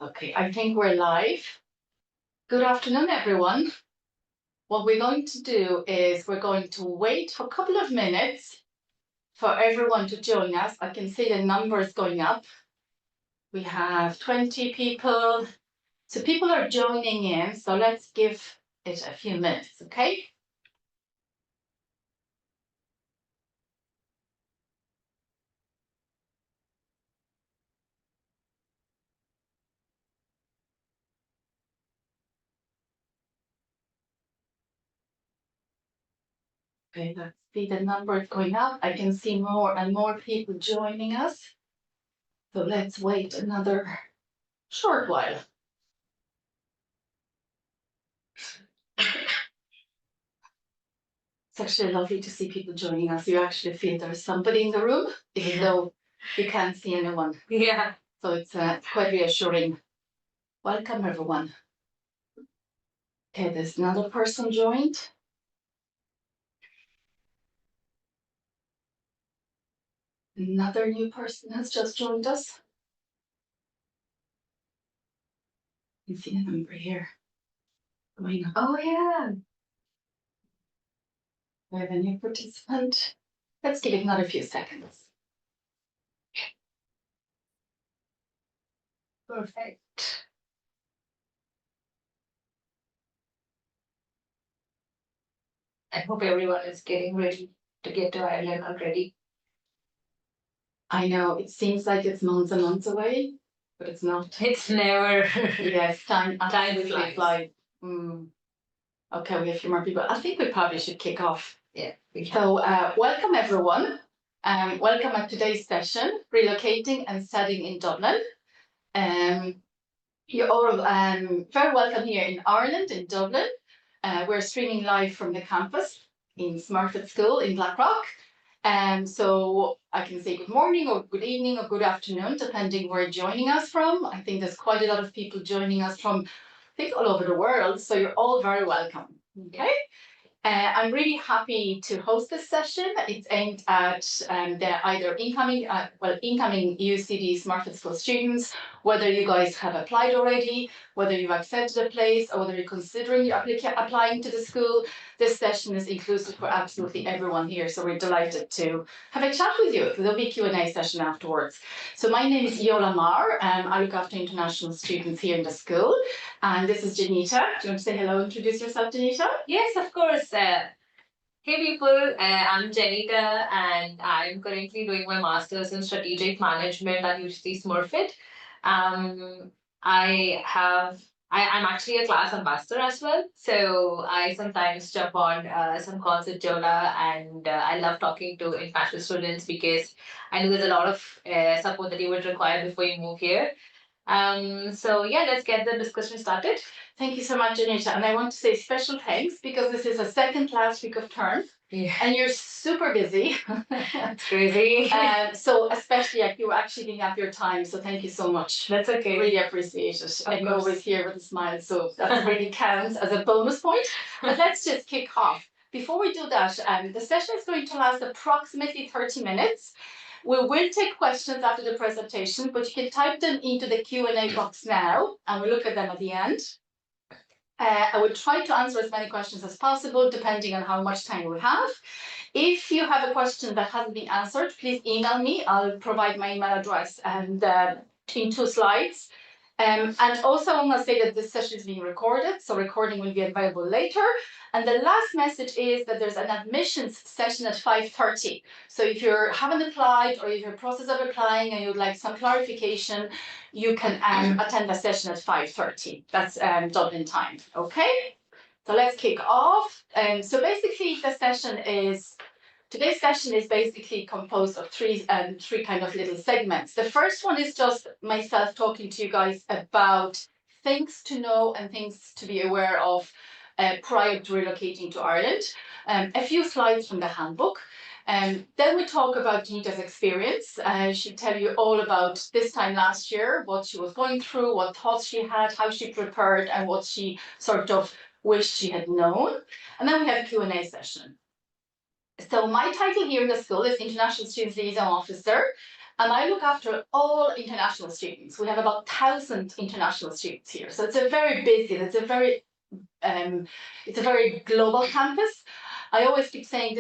Okay, I think we're live. Good afternoon, everyone. What we're going to do is we're going to wait for a couple of minutes for everyone to join us. I can see the numbers going up. We have 20 people. So people are joining in. So let's give it a few minutes, okay? Okay, let's see the numbers going up. I can see more and more people joining us. So let's wait another short while. It's actually lovely to see people joining us. You actually feel there's somebody in the room, even though you can't see anyone. Yeah. So it's quite reassuring. Welcome, everyone. Okay, there's another person joined. Another new person has just joined us. You see a number here going up. Oh, yeah. We have a new participant. Let's give it another few seconds. Perfect. I hope everyone is getting ready to get to Ireland already. I know it seems like it's months and months away, but it's not. It's never. Yes, time flies. flies. Okay, we have a few more people. I think we probably should kick off. Yeah. So welcome everyone. Welcome at today's session, Relocating and Studying in Dublin. You're all very welcome here in Ireland, in Dublin. We're streaming live from the campus in Smurfit School in Blackrock. So I can say good morning or good evening or good afternoon, depending where you're joining us from. I think there's quite a lot of people joining us from, I think, all over the world. So you're all very welcome. Okay. I'm really happy to host this session. It's aimed at the either incoming UCD Smurfit School students, whether you guys have applied already, whether you've accepted a place, or whether you're considering applying to the school. This session is inclusive for absolutely everyone here, so we're delighted to have a chat with you. There'll be a Q&A session afterwards. So my name is Jola Meagher. I look after international students here in the school. And this is Janita. Do you want to say hello, introduce yourself, Janita? Yes, of course. Hey people, I'm Janita and I'm currently doing my master's in strategic management at UCD Smurfit. I'm actually a class ambassador as well, so I sometimes jump on some calls with Jola, and I love talking to international students because I know there's a lot of support that you would require before you move here. So yeah, let's get the discussion started. Thank you so much, Janita. And I want to say special thanks because this is a second last week of term. Yeah. And you're super busy. It's crazy. So especially like you actually giving up your time. So thank you so much. That's okay. Really appreciate it. And you're course. always here with a smile. So that really counts as a bonus point. But let's just kick off. Before we do that, the session is going to last approximately 30 minutes. We will take questions after the presentation, but you can type them into the Q&A box now, and we'll look at them at the end. I will try to answer as many questions as possible, depending on how much time we have. If you have a question that hasn't been answered, please email me. I'll provide my email address and in 2 slides. And also, I want to say that this session is being recorded, so recording will be available later. And the last message is that there's an admissions session at 5:30. So if you haven't applied or if you're in the process of applying and you'd like some clarification, you can attend the session at 5:30. That's Dublin time, okay? So let's kick off. So basically, today's session is basically composed of three kind of little segments. The first one is just myself talking to you guys about things to know and things to be aware of prior to relocating to Ireland. A few slides from the handbook. Then we talk about Janita's experience. She'll tell you all about this time last year, what she was going through, what thoughts she had, how she prepared, and what she sort of wished she had known. And then we have a Q&A session. So my title here in the school is International Student Liaison Officer. And I look after all international students. We have about 1,000 international students here. So it's a very busy, it's a very global campus. I always keep saying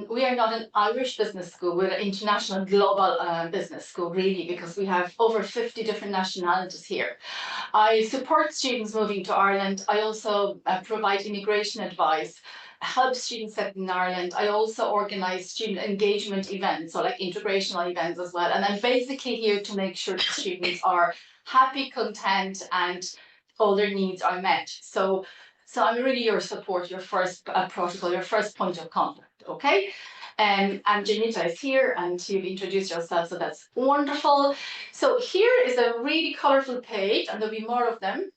we are not an Irish business school, we're an international global business school, really, because we have over 50 different nationalities here. I support students moving to Ireland. I also provide immigration advice, help students settle in Ireland. I also organise student engagement events, so like integrational events as well. And I'm basically here to make sure that students are happy, content, and all their needs are met. So I'm really your support, your first protocol, your first point of contact, okay? And Janita is here and you've introduced yourself, so that's wonderful. So here is a really colorful page and there'll be more of them,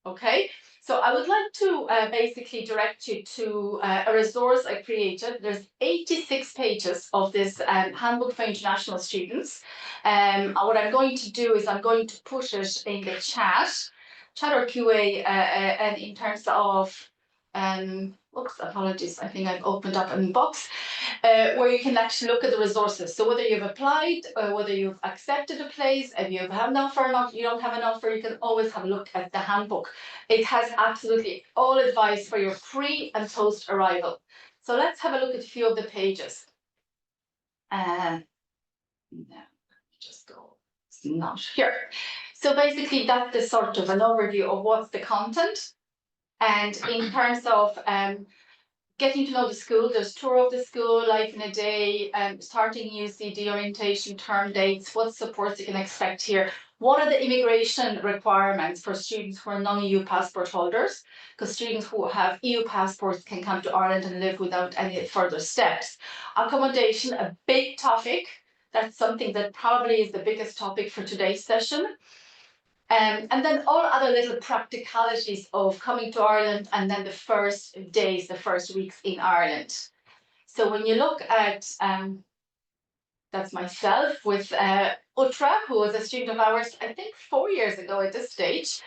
okay? So I would like to basically direct you to a resource I created. There's 86 pages of this handbook for international students. What I'm going to do is I'm going to put it in the chat or QA, and in terms of, oops, apologies, I think I've opened up an box where you can actually look at the resources. So whether you've applied, whether you've accepted a place, if you have an offer or not, you don't have an offer, you can always have a look at the handbook. It has absolutely all advice for your pre and post arrival. So let's have a look at a few of the pages. No, just go, it's not here. So basically that's the sort of an overview of what's the content. And in terms of getting to know the school, there's tour of the school, life in a day, starting UCD orientation, term dates, what supports you can expect here. What are the immigration requirements for students who are non-EU passport holders? Because students who have EU passports can come to Ireland and live without any further steps. Accommodation, a big topic. That's something that probably is the biggest topic for today's session. And then all other little practicalities of coming to Ireland and then the first days, the first weeks in Ireland. So when you look at, that's myself with Utra, who was a student of ours, I think 4 years ago at this stage.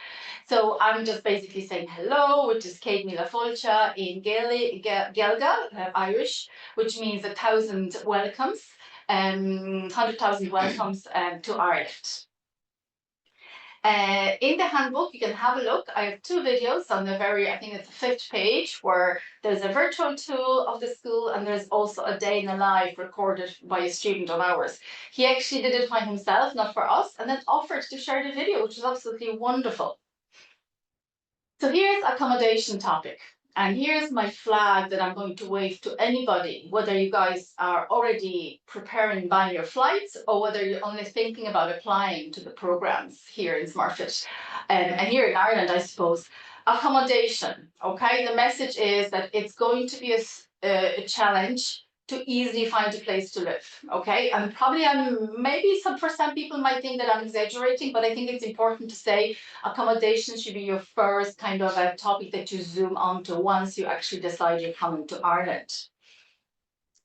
So I'm just basically saying hello, which is Kate Mila Folcha in Gaelga, Irish, which means 1,000 welcomes, 100,000 welcomes to Ireland. In the handbook, you can have a look. I have 2 videos on the I think it's the 5th page, where there's a virtual tour of the school and there's also a day in the life recorded by a student of ours. He actually did it by himself, not for us, and then offered to share the video, which is absolutely wonderful. So here's accommodation topic. And here's my flag that I'm going to wave to anybody, whether you guys are already preparing buying your flights or whether you're only thinking about applying to the programs here in Smurfit. And here in Ireland, I suppose. Accommodation, okay? The message is that it's going to be a challenge to easily find a place to live, okay? And probably for some people might think that I'm exaggerating, but I think it's important to say accommodation should be your first kind of a topic that you zoom onto once you actually decide you're coming to Ireland.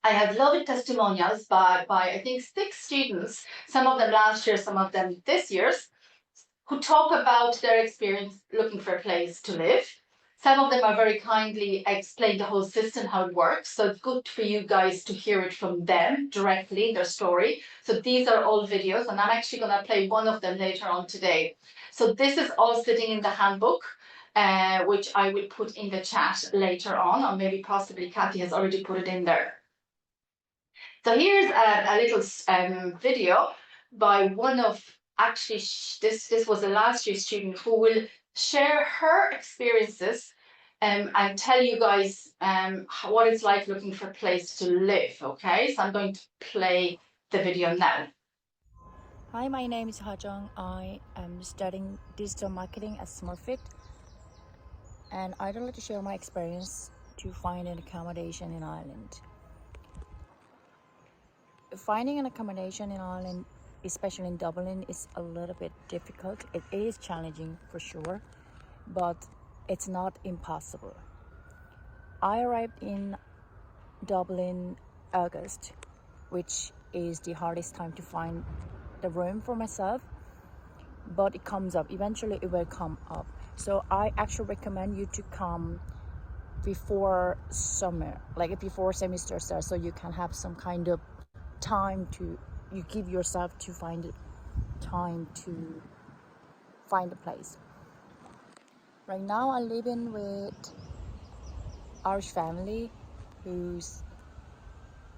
I have lovely testimonials by I think 6 students, some of them last year, some of them this year, who talk about their experience looking for a place to live. Some of them are very kindly explain the whole system, how it works. So it's good for you guys to hear it from them directly, their story. So these are all videos, and I'm actually going to play one of them later on today. So this is all sitting in the handbook, which I will put in the chat later on, or maybe possibly Kathy has already put it in there. So here's a little video by one of, actually, this was a last year student who will share her experiences and tell you guys what it's like looking for a place to live, okay? So I'm going to play the video now. Hi, my name is Hajong. I am studying digital marketing at Smurfit, and I'd like to share my experience to find an accommodation in Ireland. Finding an accommodation in Ireland, especially in Dublin, is a little bit difficult. It is challenging for sure, but it's not impossible. I arrived in Dublin August, which is the hardest time to find the room for myself, but it comes up. Eventually it will come up. So I actually recommend you to come before summer, like before semester starts, so you can have some kind of time to you give yourself to find time to find a place. Right now I'm living with Irish family who's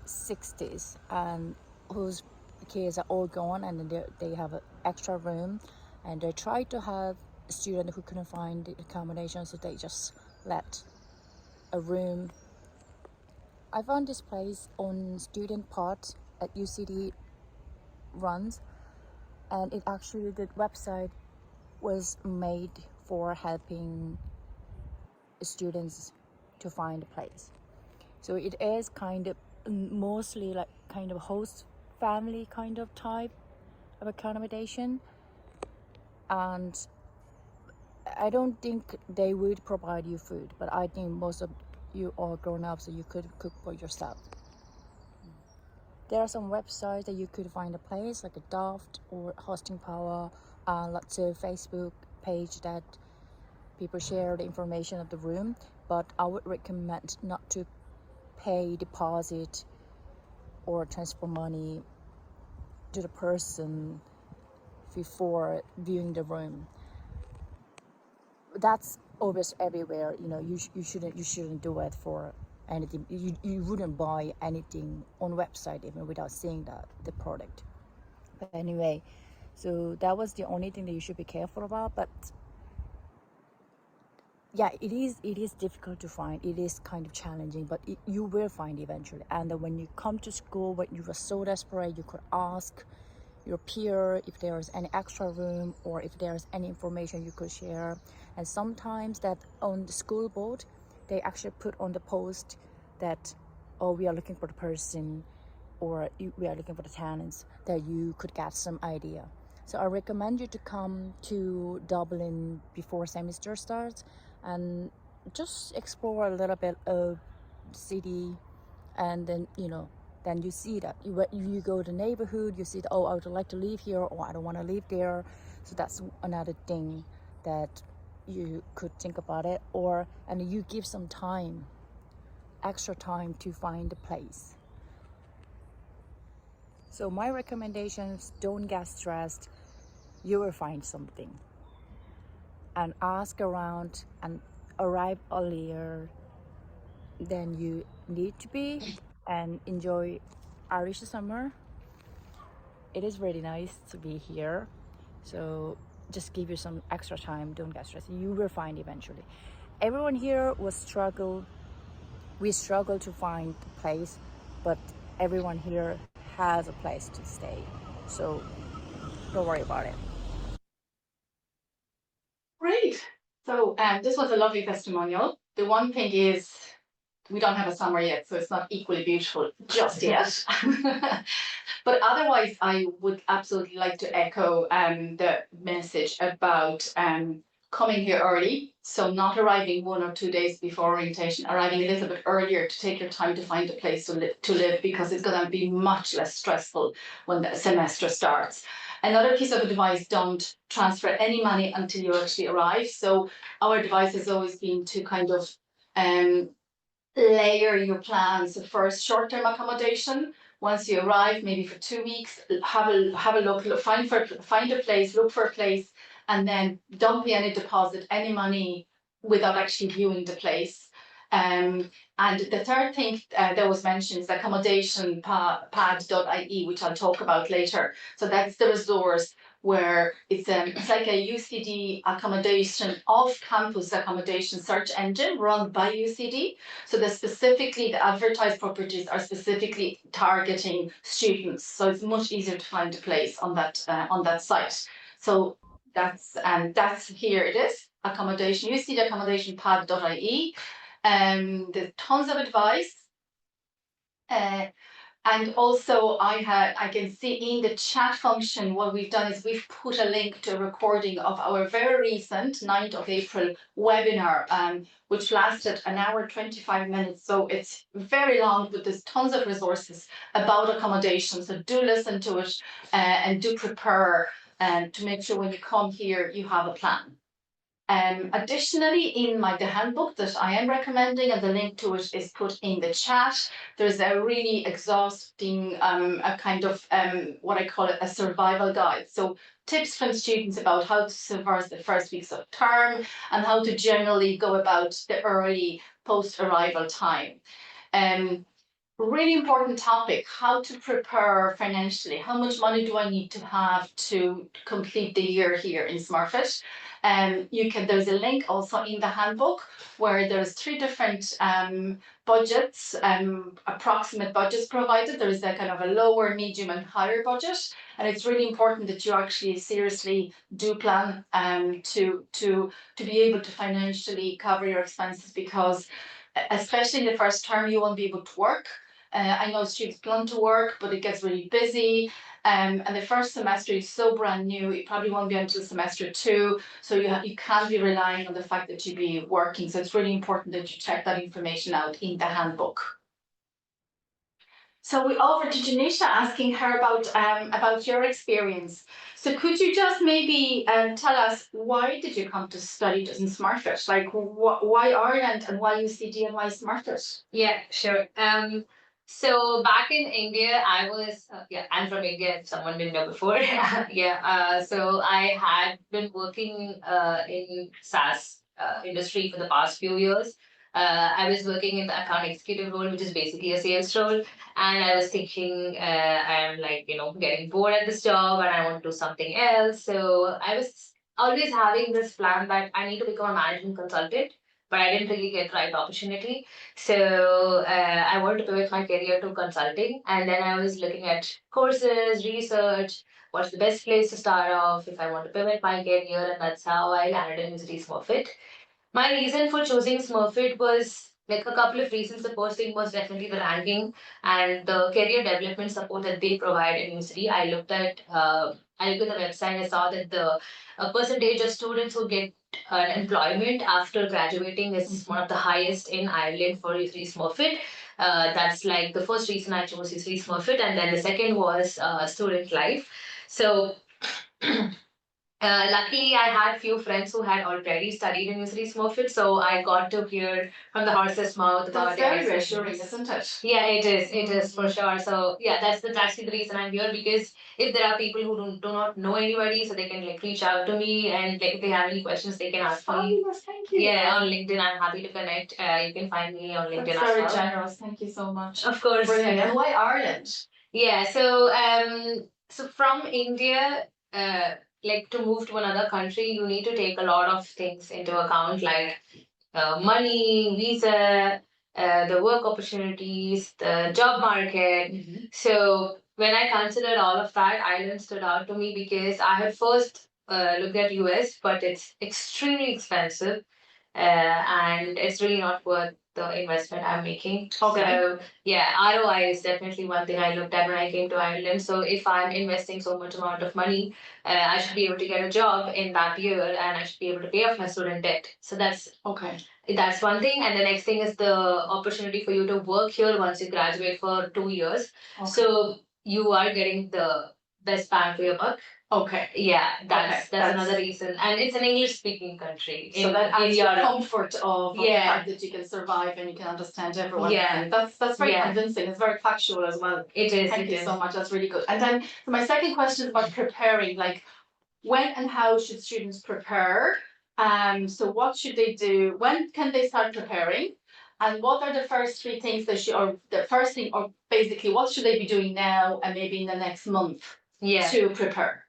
60s and whose kids are all gone, and they have an extra room, and they try to have a student who couldn't find the accommodation, so they just let a room. I found this place on Student Pot at UCD runs, and it actually, the website was made for helping students to find a place. So it is kind of mostly like kind of host family kind of type of accommodation, and I don't think they would provide you food, but I think most of you are grown up, so you could cook for yourself. There are some websites that you could find a place like a Daft or Hosting Power, and lots of Facebook page that people share the information of the room, but I would recommend not to pay deposit or transfer money to the person before viewing the room. That's always everywhere. You shouldn't do it for anything. You wouldn't buy anything on website even without seeing the product. But anyway, so that was the only thing that you should be careful about. But yeah, it is difficult to find. It is kind of challenging, but you will find eventually. And then when you come to school, when you were so desperate, you could ask your peer if there's any extra room or if there's any information you could share. And sometimes that on the school board, they actually put on the post that, oh, we are looking for the person, or we are looking for the tenants, that you could get some idea. So I recommend you to come to Dublin before semester starts and just explore a little bit of the city, and then then you see that you go to the neighborhood, you see that, oh, I would like to live here, or I don't want to live there. So that's another thing that you could think about it. And you give some time, extra time, to find a place. So my recommendations: don't get stressed, you will find something, and ask around and arrive earlier than you need to be, and enjoy Irish summer. It is really nice to be here. So just give you some extra time, don't get stressed, you will find eventually. Everyone here we struggle to find a place, but everyone here has a place to stay, so don't worry about it. Great. So this was a lovely testimonial. The one thing is we don't have a summer yet, so it's not equally beautiful just yet. But otherwise, I would absolutely like to echo the message about coming here early. So not arriving 1 or 2 days before orientation, arriving a little bit earlier to take your time to find a place to live, because it's going to be much less stressful when the semester starts. Another piece of advice: don't transfer any money until you actually arrive. So our advice has always been to kind of layer your plans. So first, short-term accommodation. Once you arrive, maybe for 2 weeks, have a look, find a place, look for a place, and then don't pay any deposit, any money, without actually viewing the place. And the third thing that was mentioned is accommodationpad.ie, which I'll talk about later. So that's the resource where it's like a UCD accommodation, off-campus accommodation search engine run by UCD. So the advertised properties are specifically targeting students. So it's much easier to find a place on that site. So that's here it is, accommodation, UCD accommodationpad.ie. There's tons of advice. And also I can see in the chat function, what we've done is we've put a link to a recording of our very recent 9th of April webinar, which lasted 1 hour 25 minutes. So it's very long, but there's tons of resources about accommodation. So do listen to it and do prepare to make sure when you come here, you have a plan. Additionally, in the handbook that I am recommending, and the link to it is put in the chat, there's a really exhausting, a kind of what I call it a survival guide. So tips from students about how to survive the first weeks of term and how to generally go about the early post-arrival time. Really important topic, how to prepare financially. How much money do I need to have to complete the year here in Smurfit? There's a link also in the handbook where there's 3 different budgets, approximate budgets provided. There is a kind of a lower, medium and higher budget. And it's really important that you actually seriously do plan to be able to financially cover your expenses, because especially in the first term, you won't be able to work. I know students plan to work, but it gets really busy. And the first semester is so brand new, it probably won't be until semester 2. So you can't be relying on the fact that you be working. So it's really important that you check that information out in the handbook. So we're over to Janisha, asking her about your experience. So could you just maybe tell us, why did you come to study in Smurfit? Like, why Ireland and why UCD and why Smurfit? Yeah, sure. So back in India, I'm from India, if someone didn't know before. So I had been working in SaaS industry for the past few years. I was working in the account executive role, which is basically a sales role. And I was thinking, I'm like, getting bored at this job and I want to do something else. So I was always having this plan that I need to become a management consultant, but I didn't really get the right opportunity. So I wanted to pivot my career to consulting, and then I was looking at courses, research, what's the best place to start off if I want to pivot my career, and that's how I landed in UCD Smurfit. My reason for choosing Smurfit was like a couple of reasons. The first thing was definitely the ranking and the career development support that they provide in UCD. I looked at the website. I saw that the percentage of students who get employment after graduating is one of the highest in Ireland for UCD Smurfit. That's like the first reason I chose UCD Smurfit, and then the second was student life. So luckily, I had few friends who had already studied in UCD Smurfit, so I got to hear from the horse's mouth about That's very reassuring, isn't it? Yeah, it is. It is for sure. So yeah, that's actually the reason I'm here, because if there are people who do not know anybody, so they can like reach out to me, and like if they have any questions, they can ask me. Fabulous, thank you. Yeah, on LinkedIn, I'm happy to connect. You can find me on LinkedIn That's very as well. generous. Thank you so much. Of course. Brilliant. And why Ireland? Yeah, so from India, like to move to another country, you need to take a lot of things into account, like money, visa, the work opportunities, the job market. So when I considered all of that, Ireland stood out to me because I had first looked at US, but it's extremely expensive, and it's really not worth the investment I'm making. Okay. So yeah, ROI is definitely one thing I looked at when I came to Ireland. So if I'm investing so much amount of money, I should be able to get a job in that year, and I should be able to pay off my student debt. So that's one thing. And the next thing is the opportunity for you to work here once you graduate for 2 years. Okay. So you are getting the best bang for your buck. Okay. Yeah, that's another reason. And it's an English speaking country. So that adds in the comfort of the Yeah. fact that you can survive and you can understand everyone. Yeah. And that's very Yeah. convincing. It's very factual as well. It is. Thank you so much. That's really good. And then so my second question is about preparing. Like, when and how should students prepare? So what should they do? When can they start preparing? And what are the first 3 things they should, or the first thing, or basically what should they be doing now and maybe in the next month to prepare?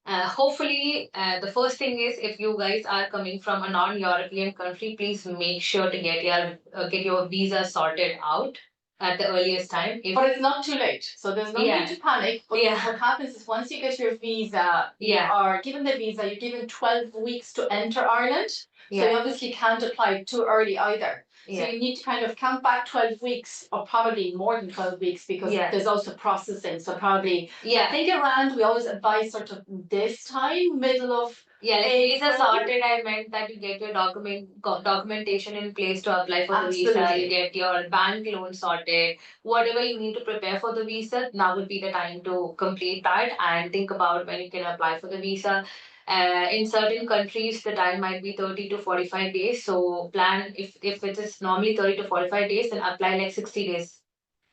Hopefully, the first thing is, if you guys are coming from a non-European country, please make sure to get your visa sorted out at the earliest time. But it's not too late, so there's no need to panic. But what happens is, once you get your visa, you are given the visa, you're given 12 weeks to enter Ireland. So you obviously can't apply too early either. So you need to kind of count back 12 weeks, or probably more than 12 weeks, because there's also processing. So probably, I think around, we always advise sort of this time, middle of like visa sorted, I meant that you get your documentation in place to apply for the visa. You get your bank loan sorted. Whatever you need to prepare for the visa, now would be the time to complete that and think about when you can apply for the visa. In certain countries, the time might be 30 to 45 days. So plan if it is normally 30 to 45 days, then apply like 60 days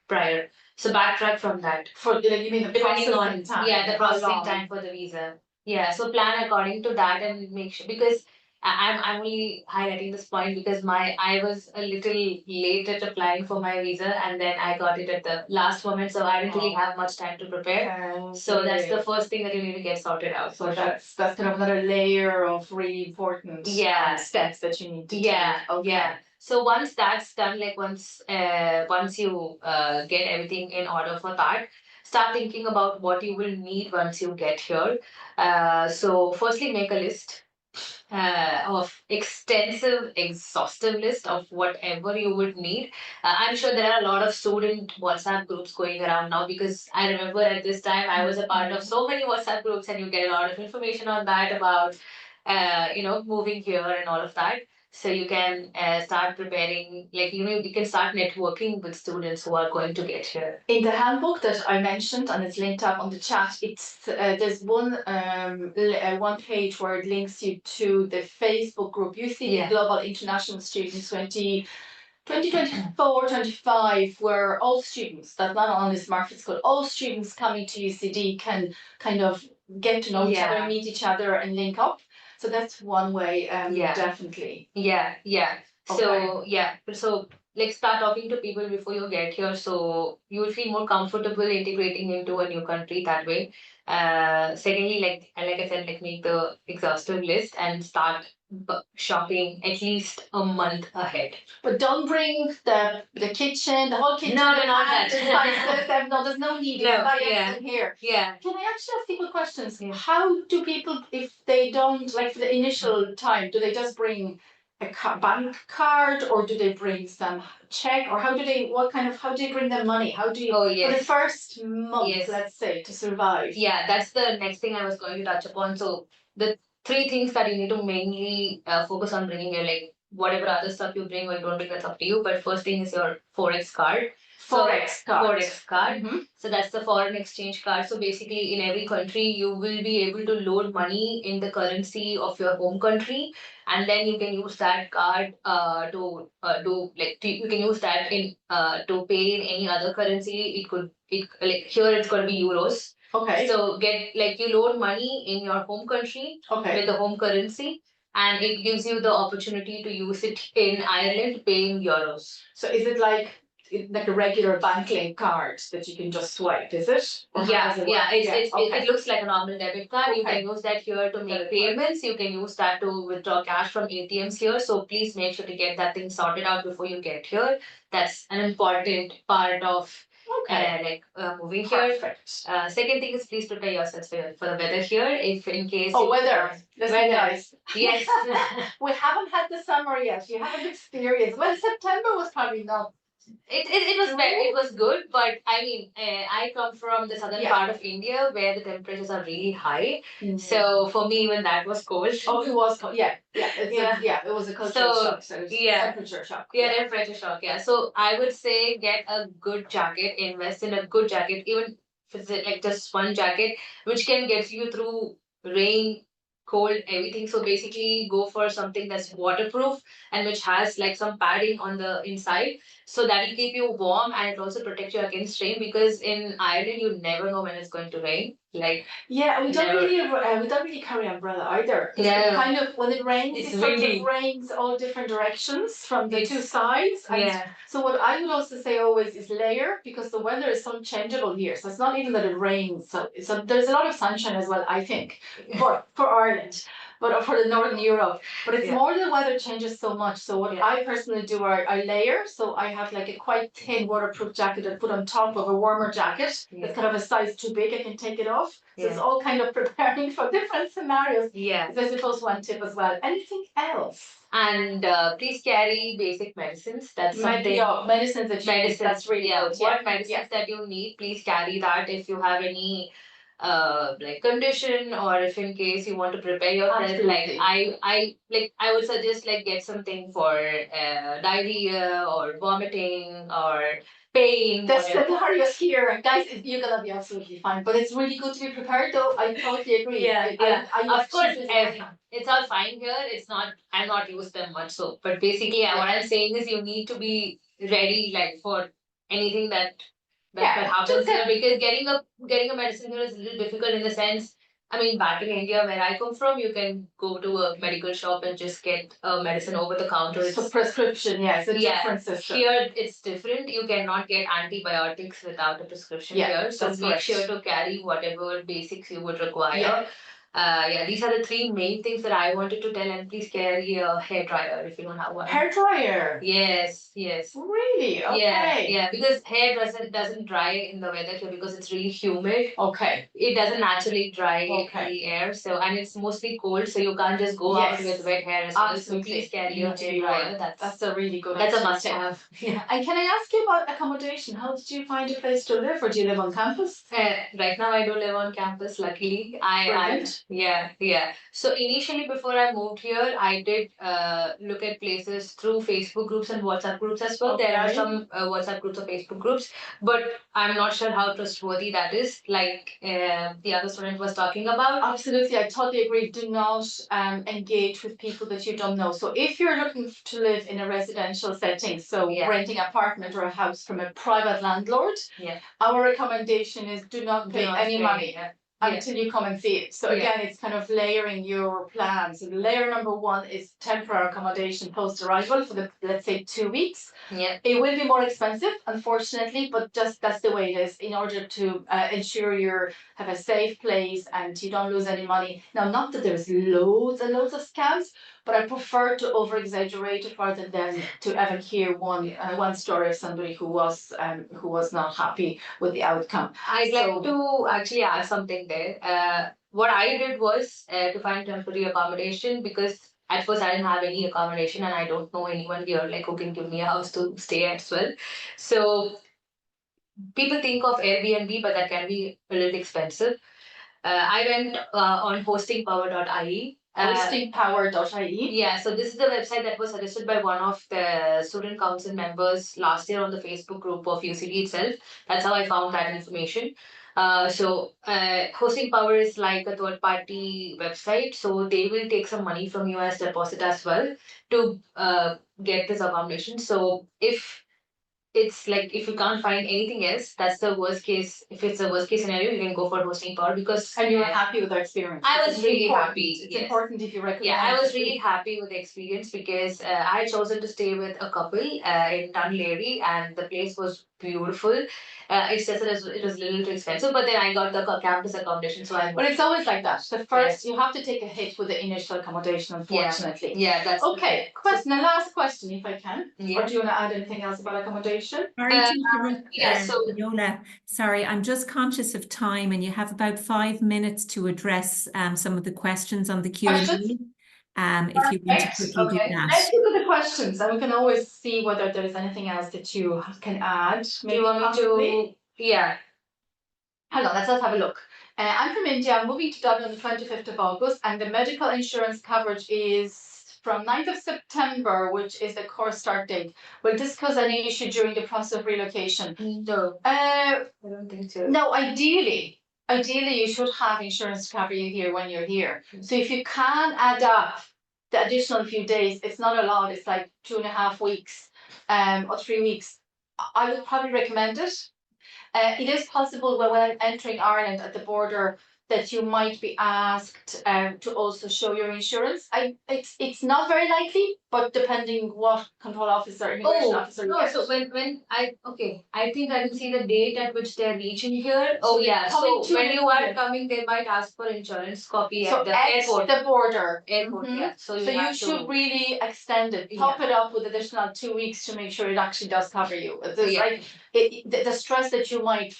prior. So backtrack from that. For the, you mean the Depending on processing time? yeah, the How processing long? time for the visa. Yeah, so plan according to that and make sure because I'm only highlighting this point because I was a little late at applying for my visa and then I got it at the last moment, so I didn't really have much time to prepare. Okay. So that's the first thing that you need to get sorted out. So that's kind of another layer of really important steps that you need to take. Okay. Yeah. So once that's done, like once you get everything in order for that, start thinking about what you will need once you get here. So firstly, make a list of extensive, exhaustive list of whatever you would need. I'm sure there are a lot of student WhatsApp groups going around now because I remember at this time I was a part of so many WhatsApp groups and you get a lot of information on that about, moving here and all of that. So you can start preparing, like, you can start networking with students who are going to get here. In the handbook that I mentioned, and it's linked up on the chat, it's there's one page where it links you to the Facebook group UCD Global International Students 2024-25, where all students, that's not only Smurfit School, all students coming to UCD can kind of get to know each other, meet each other, and link up. So that's one way, definitely. So like start talking to people before you get here, so you will feel more comfortable integrating into a new country that way. Secondly, like I said, like make the exhaustive list and start shopping at least a month ahead. But don't bring the kitchen, the whole kitchen. No, not that. The spices. No, there's no need. You can buy everything here. Yeah. Can I actually ask people questions? How do people, if they don't, like for the initial time, do they just bring a bank card or do they bring some check or how do they bring their money? How do you, for the first month, let's say, to survive? Yeah, that's the next thing I was going to touch upon. So the three things that you need to mainly focus on bringing here, like whatever other stuff you bring or you don't bring, that's up to you. But first thing is your Forex card. Forex card. Forex card. So that's the foreign exchange card. So basically, in every country, you will be able to load money in the currency of your home country, and then you can use that card to do like you can use that in to pay in any other currency. Like here it's going to be euros. Okay. So you load money in your home country with the home currency, and it gives you the opportunity to use it in Ireland, paying euros. So is it like a regular bank link card that you can just swipe, is it? It looks like a normal debit card. You can use that here to make payments. You can use that to withdraw cash from ATMs here. So please make sure to get that thing sorted out before you get here. That's an important part of moving here. Perfect. Second thing is please prepare yourselves for the weather here. If in case weather. That's nice. Yes. We haven't had the summer yet. You haven't experienced. Well, September was probably not. It was good, but I mean, I come from the southern part of India where the temperatures are really high. So for me, even that was cold. Oh, it was cold. Yeah. It was a cultural shock. So temperature shock. Yeah, temperature shock. Yeah. So I would say get a good jacket. Invest in a good jacket, even if it's like just one jacket, which can get you through rain, cold, everything. So basically, go for something that's waterproof and which has like some padding on the inside. So that will keep you warm and it also protects you against rain because in Ireland you never know when it's going to rain. We don't really carry umbrella either. Kind of when it rains, it sort of rains all different directions from the two sides. So what I would also say always is layer because the weather is so changeable here. So it's not even that it rains. So there's a lot of sunshine as well, I think, for Ireland. But for the Northern Europe, but it's more the weather changes so much. So what I personally do, I layer. So I have like a quite thin waterproof jacket I put on top of a warmer jacket. It's kind of a size too big. I can take it off. So it's all kind of preparing for different scenarios. So I suppose one tip as well. Anything else? And please carry basic medicines. That's something. Medicines that you need. That's really good. What medicines that you need, please carry that. If you have any like condition, or if in case you want to prepare yourself, Absolutely. I would suggest like get something for diarrhea or vomiting or pain. The whatever. scenarios here, guys, you're gonna be absolutely fine. But it's really good to be prepared, though. I totally agree. Yeah, I of actually course, feel it's all fine here. It's not, I'm not used them much. So, but basically, what I'm saying is you need to be ready, like for anything that happens here, because getting a medicine here is a little difficult in the sense. I mean, back in India, where I come from, you can go to a medical shop and just get a medicine over the counter. so prescription, it's a different system. Here it's different. You cannot get antibiotics without a prescription here. So that's make correct. sure to carry whatever basics you would require. Yeah. These are the three main things that I wanted to tell. And please carry a hair dryer if you don't have one. Hair dryer. Yes. Really? Okay. Yeah, because hair doesn't dry in the weather here because it's really humid. Okay. It doesn't naturally dry in the air, so, and it's mostly cold, so you can't just go out with wet hair as well. So please carry your hair dryer. That's a really good. That's a must have. Yeah. And can I ask you about accommodation? How did you find a place to live, or do you live on campus? Right now I do live on campus, luckily. Brilliant. Yeah. So initially, before I moved here, I did look at places through Facebook groups and WhatsApp groups as well. There are Okay. some WhatsApp groups or Facebook groups, but I'm not sure how trustworthy that is, like the other student was talking about. Absolutely, I totally agree. Do not engage with people that you don't know. So if you're looking to live in a residential setting, so renting an apartment or a house from a private landlord, our recommendation is do not pay any money until you come and see it. So again, it's kind of layering your plans. And layer number one is temporary accommodation post arrival for the, let's say, 2 weeks. Yeah. It will be more expensive, unfortunately, but just that's the way it is in order to ensure you have a safe place and you don't lose any money. Now, not that there's loads and loads of scams, but I prefer to over exaggerate it rather than to ever hear one story of somebody who was not happy with the outcome. I'd like to actually add something there. What I did was to find temporary accommodation, because at first I didn't have any accommodation and I don't know anyone here like who can give me a house to stay at as well. So people think of Airbnb, but that can be a little expensive. I went on hostingpower.ie. Hostingpower.ie. Yeah, so this is the website that was suggested by one of the student council members last year on the Facebook group of UCD itself. That's how I found that information. Hosting Power is like a third party website, so they will take some money from you as deposit as well to get this accommodation. So if you can't find anything else, that's the worst case. If it's a worst case scenario, you can go for Hosting Power, because and you were happy with the experience. I was really happy. It's important if you recommend. Yeah, I was really happy with the experience because I had chosen to stay with a couple in Dunleary, and the place was beautiful. It's just that it was a little too expensive, but then I got the campus accommodation, so I. But it's always like that. The first, you have to take a hit with the initial accommodation, unfortunately. Yeah, that's okay. Question. The last question, if I can. Or do you want to add anything else about accommodation? Sorry to interrupt, Jola. Sorry, I'm just conscious of time, and you have about 5 minutes to address some of the questions on the Q&A. If you want to quickly do that. Let's look at the questions, and we can always see whether there's anything else that you can add. Maybe do you want me to? Yeah. Hang on, let's have a look. I'm from India. I'm moving to Dublin on the 25th of August, and the medical insurance coverage is from 9th of September, which is the course start date. Will this cause any issue during the process of relocation? No. I don't think so. No, ideally, you should have insurance to cover you here when you're here. So if you can add up the additional few days, it's not a lot. It's like 2.5 weeks, or 3 weeks. I would probably recommend it. It is possible when entering Ireland at the border that you might be asked to also show your insurance. It's not very likely, but depending what control officer, immigration officer. No, so when I think I can see the date at which they're reaching here. Oh yeah. So when you are coming, they might ask for insurance copy at the airport. The border. Airport, yeah. So you should really extend it, top it up with additional 2 weeks to make sure it actually does cover you. The stress that you might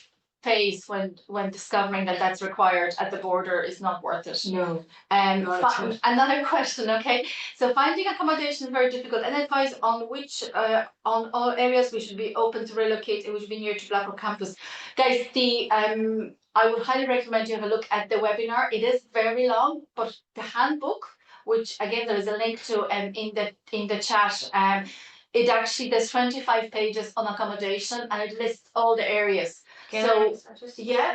face when discovering that that's required at the border is not worth it. No. Not at all. Another question, okay? So finding accommodation is very difficult. And advice on which on all areas we should be open to relocate and we should be near to Blackrock campus. Guys, the I would highly recommend you have a look at the webinar. It is very long, but the handbook, which again there is a link to in the chat, it actually there's 25 pages on accommodation and it lists all the areas. Yeah,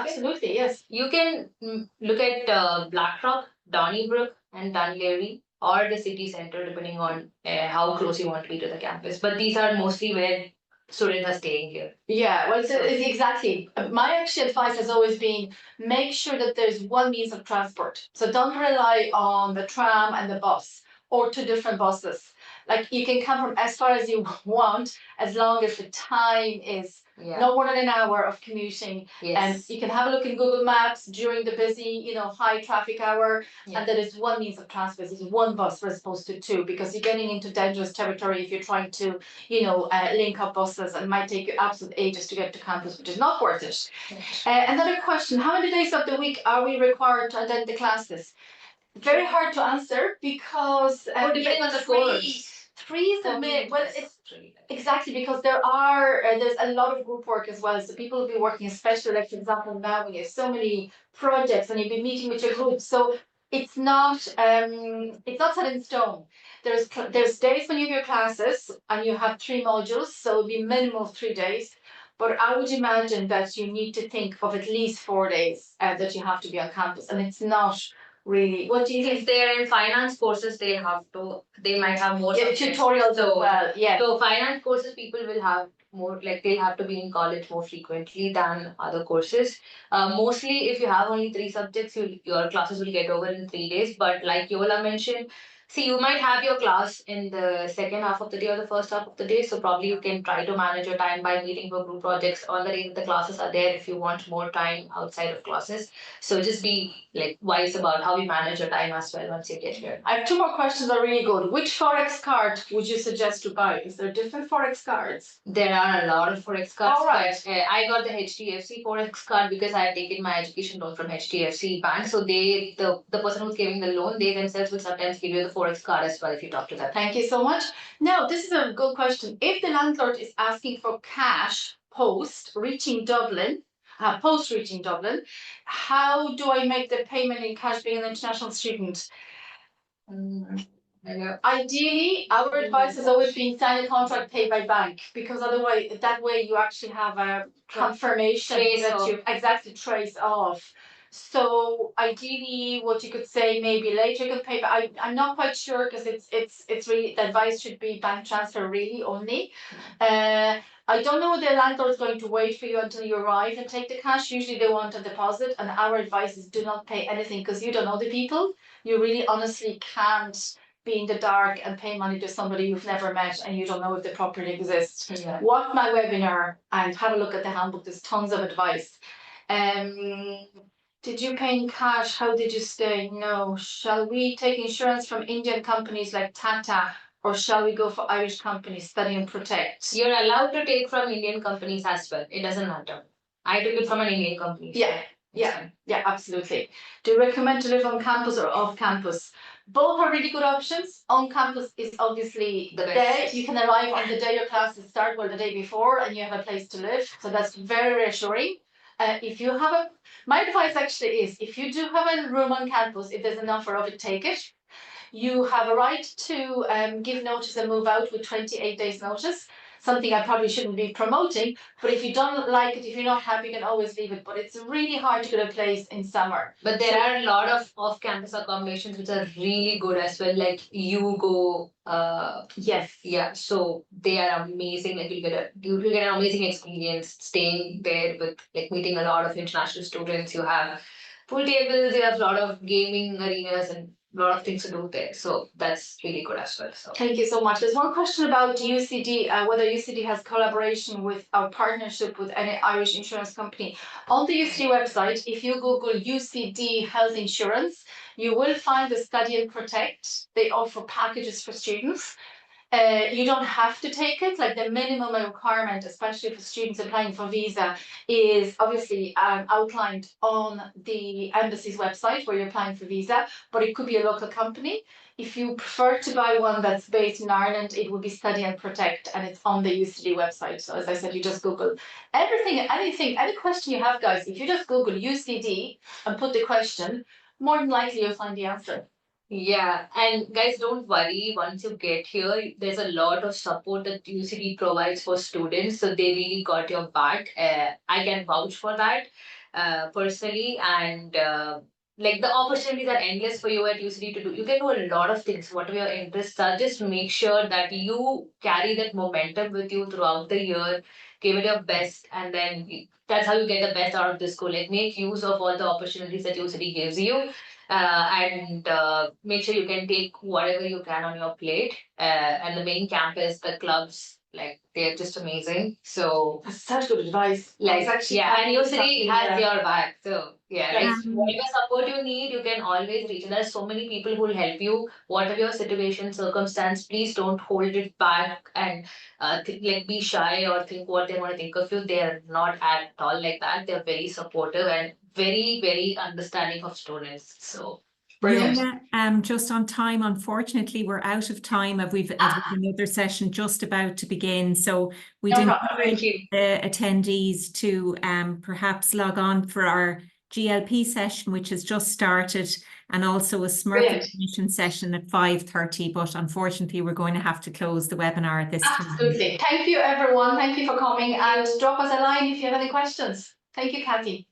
absolutely, yes. You can look at Blackrock, Donnybrook, and Dunleary, or the city center, depending on how close you want to be to the campus. But these are mostly where students are staying here. Yeah, well, it's exactly. My actual advice has always been make sure that there's one means of transport. So don't rely on the tram and the bus or two different buses. Like you can come from as far as you want, as long as the time is no more than an hour of commuting. And you can have a look in Google Maps during the busy, high traffic hour. And there is one means of transport. It's one bus as opposed to two, because you're getting into dangerous territory if you're trying to, link up buses, and it might take you absolute ages to get to campus, which is not worth it. Another question: how many days of the week are we required to attend the classes? Very hard to answer because depending on the course. Three is a bit. Well, it's exactly because there's a lot of group work as well. So people will be working, especially like for example now when you have so many projects and you'll be meeting with your group. So it's not set in stone. There's days when you have your classes and you have 3 modules, so it'll be minimum of 3 days. But I would imagine that you need to think of at least 4 days that you have to be on campus, and it's not really. What do you think? If they're in finance courses, they might have more tutorials as well. Yeah. So finance courses, people will have more, like they'll have to be in college more frequently than other courses. Mostly if you have only 3 subjects, your classes will get over in 3 days. But like Yola mentioned, see, you might have your class in the second half of the day or the first half of the day. So probably you can try to manage your time by meeting for group projects on the day that the classes are there if you want more time outside of classes. So just be like wise about how you manage your time as well once you get here. I have 2 more questions that are really good. Which Forex card would you suggest to buy? Is there different Forex cards? There are a lot of Forex cards. All right. But, I got the HDFC Forex card because I had taken my education loan from HDFC Bank. So the person who's giving the loan, they themselves will sometimes give you the Forex card as well if you talk to them. Thank you so much. Now, this is a good question. If the landlord is asking for cash post reaching Dublin, how do I make the payment in cash being an international student? Ideally, our advice has always been sign a contract paid by bank, because otherwise that way you actually have a confirmation that you exactly trace off. So ideally, what you could say maybe later you could pay, but I'm not quite sure because it's really the advice should be bank transfer really only. I don't know whether the landlord's going to wait for you until you arrive and take the cash. Usually they want a deposit, and our advice is do not pay anything because you don't know the people. You really honestly can't be in the dark and pay money to somebody you've never met and you don't know if they properly exist. Yeah. Watch my webinar and have a look at the handbook. There's tons of advice. Did you pay in cash? How did you stay? No. Shall we take insurance from Indian companies like Tata, or shall we go for Irish companies, Study and Protect? You're allowed to take from Indian companies as well. It doesn't matter. I took it from an Indian company. Yeah, absolutely. Do you recommend to live on campus or off campus? Both are really good options. On campus is obviously the day. You can arrive on the day your classes start, well, the day before, and you have a place to live. So that's very reassuring. If you have my advice actually is, if you do have a room on campus, if there's an offer of it, take it. You have a right to give notice and move out with 28 days notice. Something I probably shouldn't be promoting, but if you don't like it, if you're not happy, you can always leave it. But it's really hard to get a place in summer. But there are a lot of off-campus accommodations which are really good as well, like UGO. Yes. Yeah, so they are amazing. Like you'll get an amazing experience staying there with like meeting a lot of international students. You have pool tables, you have a lot of gaming arenas and a lot of things to do there. So that's really good as well. So thank you so much. There's one question about UCD, whether UCD has collaboration with our partnership with any Irish insurance company. On the UCD website, if you Google UCD health insurance, you will find the Study and Protect. They offer packages for students. You don't have to take it. Like the minimum requirement, especially for students applying for visa, is obviously outlined on the embassy's website where you're applying for visa, but it could be a local company. If you prefer to buy one that's based in Ireland, it will be Study and Protect, and it's on the UCD website. So as I said, you just Google everything, anything, any question you have, guys. If you just Google UCD and put the question, more than likely you'll find the answer. Yeah, and guys, don't worry. Once you get here, there's a lot of support that UCD provides for students, so they really got your back. I can vouch for that personally, and like the opportunities are endless for you at UCD to do. You can do a lot of things, whatever your interests are. Just make sure that you carry that momentum with you throughout the year. Give it your best, and then that's how you get the best out of this school. Like make use of all the opportunities that UCD gives you and make sure you can take whatever you can on your plate. And the main campus, the clubs, like they're just amazing. So That's such good advice. like yeah, and UCD has your back. So yeah, like Um, whatever support you need, you can always reach. And there's so many people who will help you, whatever your situation, circumstance. Please don't hold it back and like be shy or think what they want to think of you. They're not at all like that. They're very supportive and very, very understanding of students. So brilliant. Yola, just on time, unfortunately, we're out of time. We've another session just about to begin. So we'd No problem. encourage Thank you. the attendees to perhaps log on for our GLP session, which has just started, and also a Smurfit admission session at 5:30. But unfortunately, we're going to have to close the webinar at this time. Absolutely. Thank you, everyone. Thank you for coming, and drop us a line if you have any questions. Thank you, Kathy.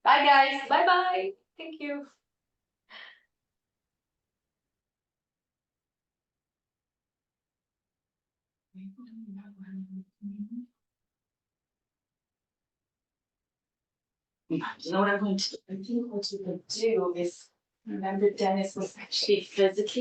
Bye, guys. Bye bye. Thank you. You know what I'm going to do? I think what you could do is remember Dennis was actually physically